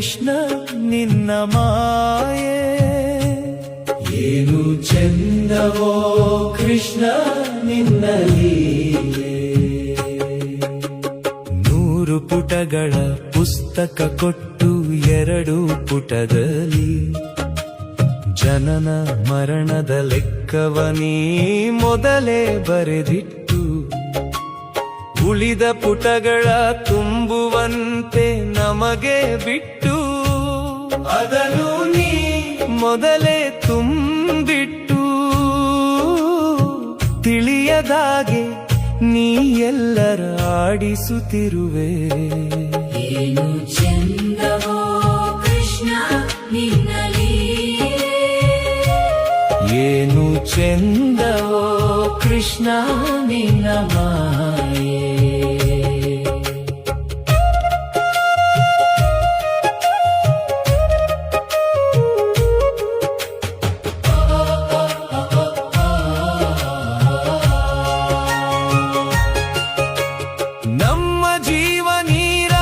ಕೃಷ್ಣ ನಿನ್ನ ಮಾಯೆ ಏನು ಚಂದವೋ ಕೃಷ್ಣ ನಿನ್ನ ಲೀಲೆ 100 ಪುಟಗಳ ಪುಸ್ತಕ ಕೊಟ್ಟು 2 ಪುಟದಲ್ಲಿ ಜನನ ಮರಣದ ಲೆಕ್ಕವನೀ ಮೊದಲೇ ಬರೆದಿಟ್ಟು ಉಳಿದ ಪುಟಗಳ ತುಂಬುವಂತೆ ನಮಗೆ ಬಿಟ್ಟು ಅದನ್ನು ನೀ ಮೊದಲೇ ತುಂಬಿಟ್ಟು ತಿಳಿಯದಾಗೆ ನೀ ಎಲ್ಲರ ಆಡಿಸುತ್ತಿರುವೆ ಏನು ಚಂದವೋ ಕೃಷ್ಣ ನಿನ್ನ ಲೀಲೆ ಏನು ಚಂದವೋ ಕೃಷ್ಣ ನಿನ್ನ ಮಾಯೆ ನಮ್ಮ ಜೀವ ನೀರ